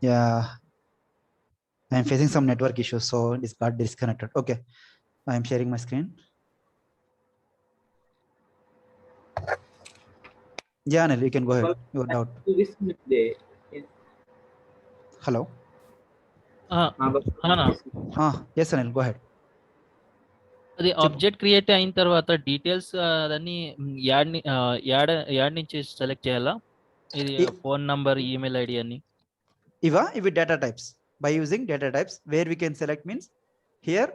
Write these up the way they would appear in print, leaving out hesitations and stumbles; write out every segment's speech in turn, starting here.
Yeah, I'm facing some network issues, so it got disconnected. Okay, I'm sharing my screen. Yeah, Anil, you can go ahead. Your doubt. Hello. అవునా Yes, Anil, go ahead. అది Chip. Object create అయిన తర్వాత details అదన్నీ add add add నుంచి select చేయాలా ఇది phone number email ID అని Ivi data types. By using data types, where we can select means here,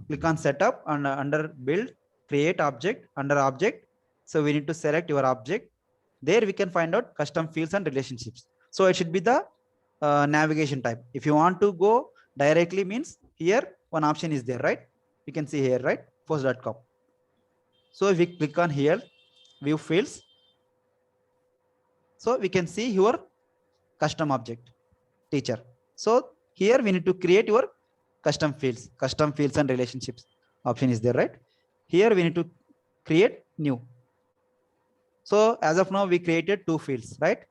click on setup and under build, create object, under object. So we need to select your object. There we can find out custom fields and relationships. So it should be the navigation type. If you want to go directly means here one option is there, right? You can see here, right? Post.com. So if we click on here, view fields. So we can see your custom object teacher. So here we need to create your custom fields and relationships option is there, right? Here we need to create new. So as of now we created two fields, right?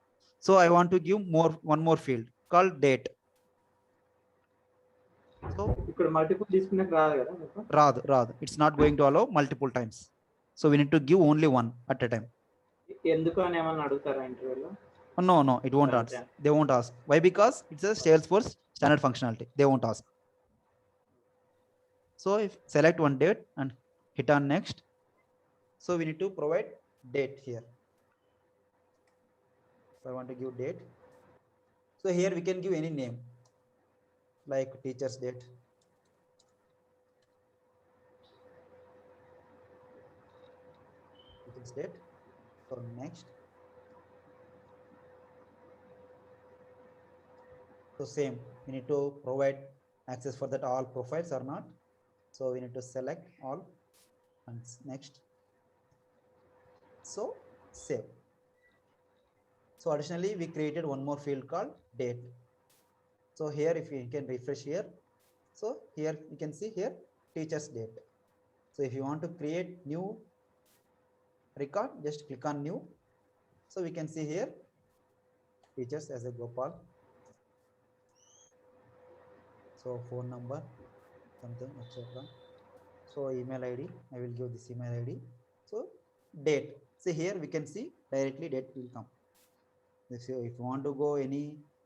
So I want to give one more field called date. So multiple rather it's not going to allow multiple times, so we need to give only one at a time. No, it won't ask. They won't ask. Why? Because it's a Salesforce standard functionality. They won't ask. So if select one date and hit on next, so we need to provide date here. So I want to give date. So here we can give any name like teacher's date. Teacher's date. So next. So same, we need to provide access for that all profiles or not. So we need to select all and next. So save. So additionally, we created one more field called date. So here, if you can refresh here, so here you can see here teacher's date. So if you want to create new record, just click on new. So we can see here teachers as a Gopal. So phone number, something, etc. So email ID, I will give this email ID. So date. See here we can see directly date will come. If you want to go any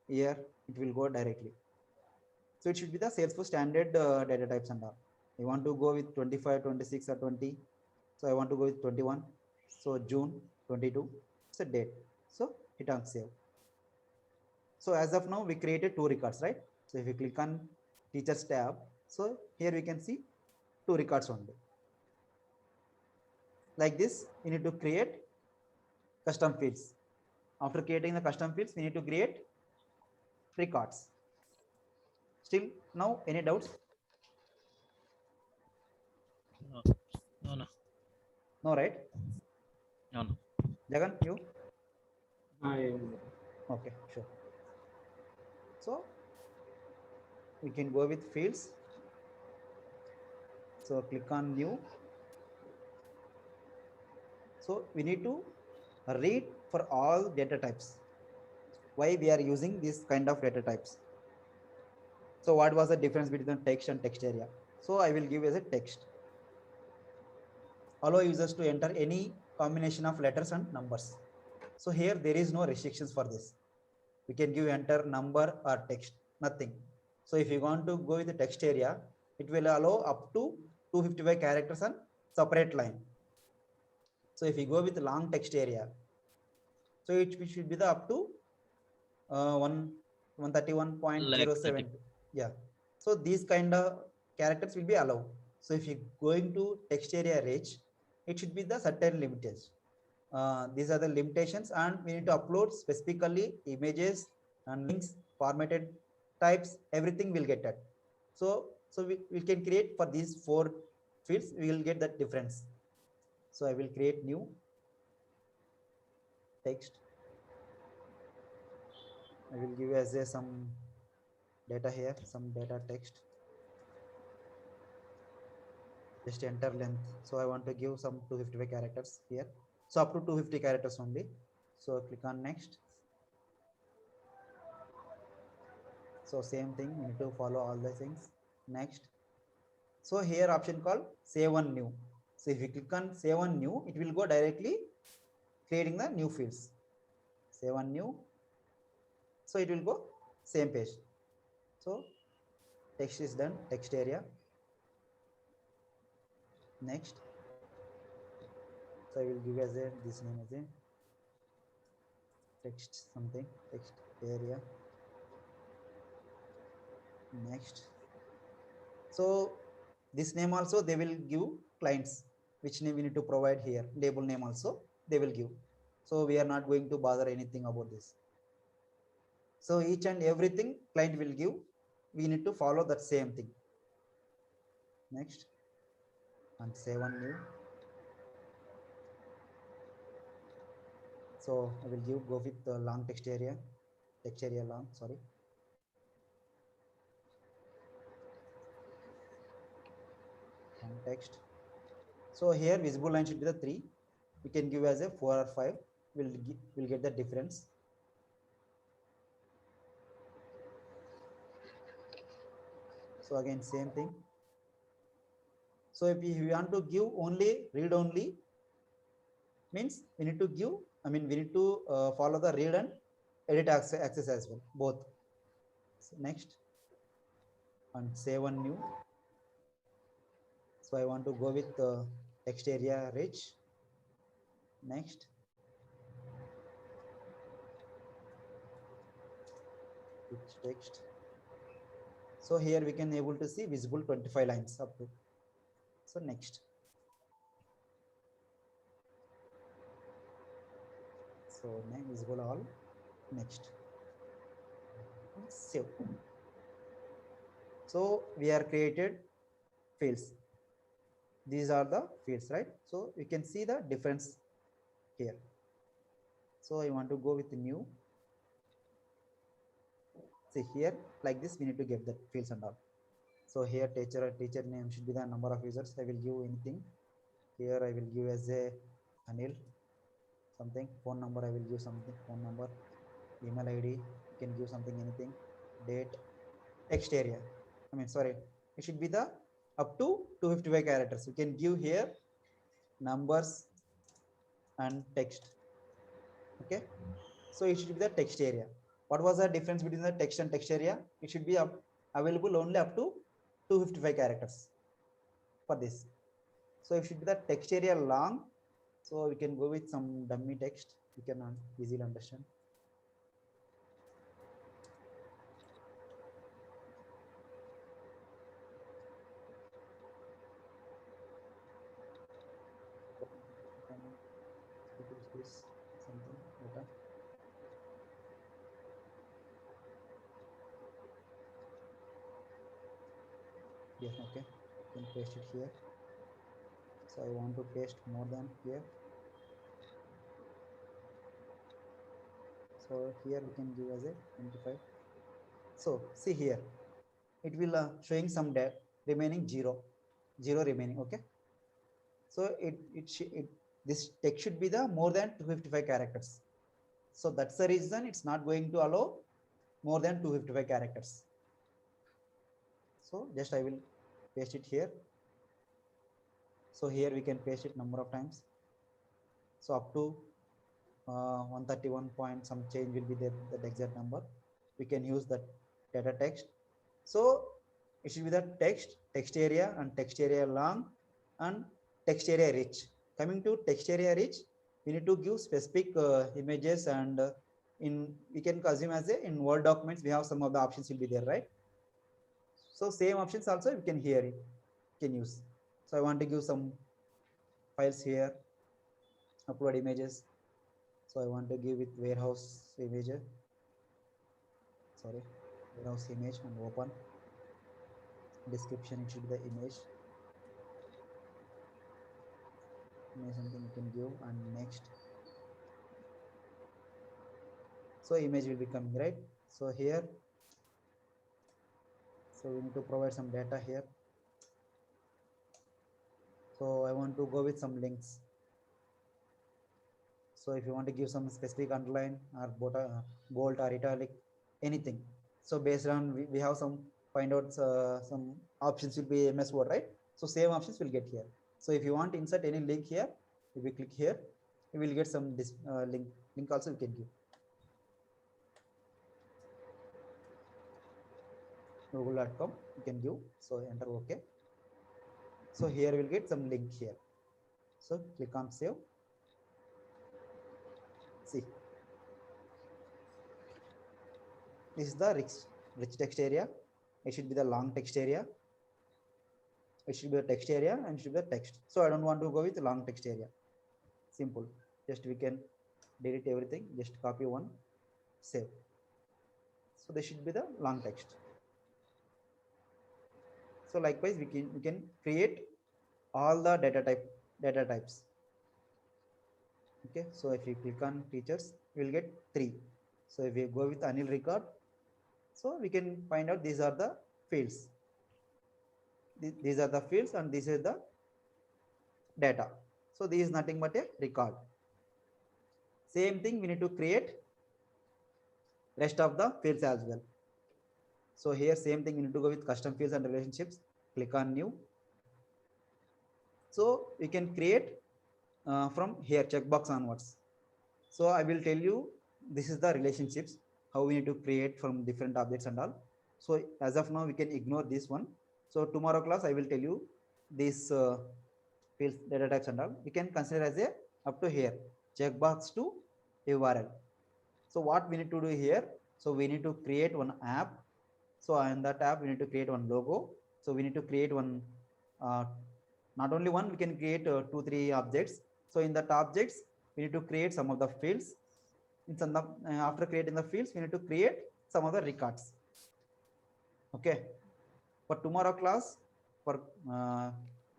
year, it will go directly. So it should be the Salesforce standard data types and all. You want to go with 25, 26 or 20. So I want to go with 21. So June 22, it's a date. So hit on save. So as of now, we created two records, right? So if you click on teachers tab, so here we can see two records only. Like this, we need to create custom fields. After creating the custom fields, we need to create records. Still now, any doubts? No, right? No. Jagan, you? Okay, sure. So we can go with fields. So click on new. So we need to read for all data types. Why we are using this kind of data types? So what was the difference between text and text area? So I will give as a text. Allow users to enter any combination of letters and numbers. So here there is no restrictions for this. We can give enter number or text, nothing. So if you want to go with the text area, it will allow up to 255 characters on separate line. So if you go with long text area, so it should be the up to 131.07. Yeah. So these kind of characters will be allowed. So if you going to text area range, it should be the certain limitations. These are the limitations, and we need to upload specifically images and links, formatted types, everything will get that. So we can create for these four fields, we will get that difference. So I will create new text. I will give as a some data here, some data text. Just enter length. So I want to give some 255 characters here. So up to 250 characters only. So click on next. So same thing, we need to follow all the things. Next. So here option called save on new. So if you click on save on new, it will go directly creating the new fields. Save on new. So it will go same page. So text is done, text area. Next. So I will give as a this name as a text something, text area. Next. So this name also they will give clients, which name we need to provide here. Label name also they will give. So we are not going to bother anything about this. So each and everything client will give. We need to follow that same thing. Next. And save on new. So I will go with the long text area long, sorry. Long text. So here visible line should be the 3. We can give as a 4 or 5. We'll get the difference. So again same thing. So if we want to give only read only, means we need to give, we need to follow the read and edit access as well, both. So next. And save on new. So I want to go with text area rich. Next. Rich text. So here we can able to see visible 25 lines up to. So next. So visible all. Next. Save. So we are created fields. These are the fields, right? So you can see the difference here. So I want to go with the new. See here, like this, we need to get the fields and all. So here teacher name should be the number of users. I will give anything. Here I will give as a Anil something. Phone number I will give something. Phone number, email ID. You can give something anything. Date, text area. Sorry, it should be the up to 255 characters. You can give here numbers and text. Okay, so it should be the text area. What was the difference between the text and text area? It should be available only up to 255 characters for this. So it should be the text area long. So we can go with some dummy text. You can easily understand. This something data. Yes, okay. You can paste it here. So I want to paste more than here. So here we can give as a 25. So see here, it will showing some remaining 0 remaining. Okay. So this text should be the more than 255 characters. So that's the reason it's not going to allow more than 255 characters. So just I will paste it here. So here we can paste it number of times. So up to 131 point some change will be there, that exact number. We can use that data text. So it should be the text area and text area long and text area rich. Coming to text area rich, we need to give specific images and we can assume as in Word documents we have some of the options will be there, right? So same options also we can hear it, can use. So I want to give some files here, upload images. So I want to give it warehouse image. Sorry, warehouse image and open. Description, it should be the image. Something you can give and next. So image will be coming, right? So here, so we need to provide some data here. So I want to go with some links. So if you want to give some specific underline or bold or italic, anything. So based on we have some find out some options will be MS Word, right? So same options will get here. So if you want to insert any link here, if we click here, we will get some link also we can give. Google.com you can give. So enter OK. So here we'll get some link here. So click on save. See, this is the rich text area. It should be the long text area. It should be the text area and should be the text. So I don't want to go with long text area. Simple. Just we can delete everything. Just copy one, save. So this should be the long text. So likewise we can create all the data types. Okay, so if you click on teachers, we will get 3. So if we go with Anil record, so we can find out these are the fields. These are the fields and this is the data. So this is nothing but a record. Same thing we need to create rest of the fields as well. So here same thing we need to go with custom fields and relationships. Click on new. So you can create from here checkbox onwards. So I will tell you this is the relationships how we need to create from different objects and all. So as of now we can ignore this one. So tomorrow class I will tell you this fields, data types and all. We can consider as a up to here checkbox to URL. So what we need to do here? So we need to create one app. So in that app we need to create one logo. So we need to create one not only one, we can create 2-3 objects. So in that objects we need to create some of the fields. In some after creating the fields we need to create some of the records. Okay, for tomorrow class, for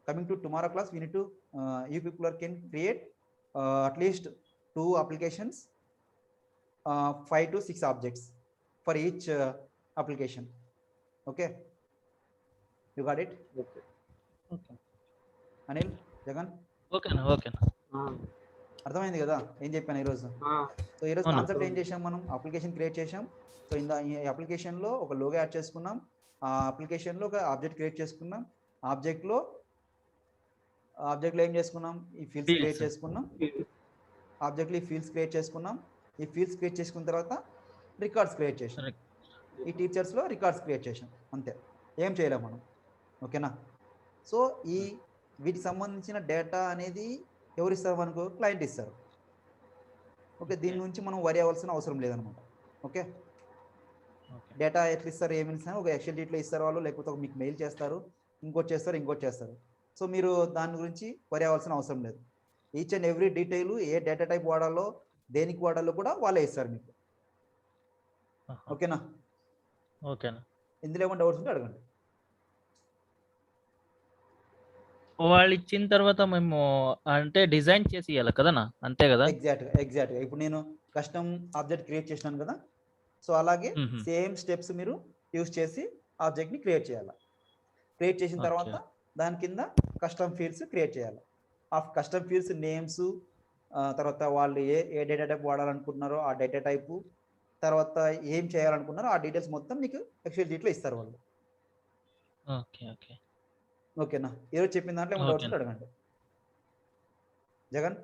coming to tomorrow class, we need to you people can create at least 2 applications, 5 to 6 objects for each application. Okay, you got it? Okay. Okay. Anil, Jagan, ఓకేనా ఓకేనా అర్థమైంది కదా ఏం చెప్పాను ఈరోజు? So ఈరోజు అవునా. Concept ఏం చేసాం, మనం అప్లికేషన్ క్రియేట్ చేసాం. సో ఈ అప్లికేషన్లో ఒక లోగో యాడ్ చేసుకున్నాం, ఆ అప్లికేషన్లో ఒక ఆబ్జెక్ట్ క్రియేట్ చేసుకున్నాం, ఆబ్జెక్ట్లో ఏం చేసుకున్నాం, ఈ ఫీల్డ్స్ క్రియేట్ చేసుకున్నాం, ఆబ్జెక్ట్లో ఈ ఫీల్డ్స్ క్రియేట్ చేసుకున్నాం. ఈ ఫీల్డ్స్ క్రియేట్ చేసుకున్న తర్వాత రికార్డ్స్ క్రియేట్ చేసాం. ఈ టీచర్స్లో రికార్డ్స్ క్రియేట్ చేసాం, అంతే, ఏం చేయలేము మనం. ఓకేనా? సో ఈ వీటికి సంబంధించిన డేటా అనేది ఎవరు ఇస్తారు మనకు? క్లయింట్ ఇస్తారు. ఓకే, దీని నుంచి మనం వరి అవ్వాల్సిన అవసరం లేదనమాట. ఓకే, డేటా ఎట్లా ఇస్తారు, ఏమి ఇస్తారు, ఒక ఎక్సెల్ షీట్లో ఇస్తారు వాళ్ళు, లేకపోతే ఒక మీకు మెయిల్ చేస్తారు, ఇంకోటి చేస్తారు. సో మీరు దాని గురించి వరి అవ్వాల్సిన అవసరం లేదు. Each and every detail A data type వాడాలో, దేనికి వాడాలో కూడా వాళ్ళే ఇస్తారు మీకు. ఓకేనా? ఓకేనా. ఇందులో ఏమైనా డౌట్స్ ఉంటే అడగండి. వాళ్ళు ఇచ్చిన తర్వాత మేము అంటే డిజైన్ చేసి ఇవ్వాలి కదనా, అంతే కదా? ఎగ్జాక్ట్గా ఇప్పుడు నేను కస్టమ్ ఆబ్జెక్ట్ క్రియేట్ చేసినాను కదా, సో అలాగే సేమ్ స్టెప్స్ మీరు యూజ్ చేసి ఆబ్జెక్ట్ని క్రియేట్ చేయాలి. క్రియేట్ చేసిన తర్వాత దాని కింద కస్టమ్ ఫీల్డ్స్ క్రియేట్ చేయాలి. ఆ కస్టమ్ ఫీల్డ్స్ నేమ్స్, తర్వాత వాళ్ళు ఏ డేటా టైప్ వాడాలనుకుంటున్నారో ఆ డేటా టైపు, తర్వాత ఏం చేయాలనుకున్నారో ఆ డీటెయిల్స్ మొత్తం మీకు ఎక్సెల్ షీట్లో ఇస్తారు వాళ్ళు. ఓకేనా? ఈరోజు చెప్పిన దాంట్లో ఏమైనా డౌట్స్ అడగండి. జగన్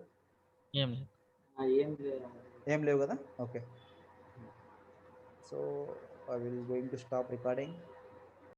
ఏం లేవు కదా? Okay, so I will going to stop recording.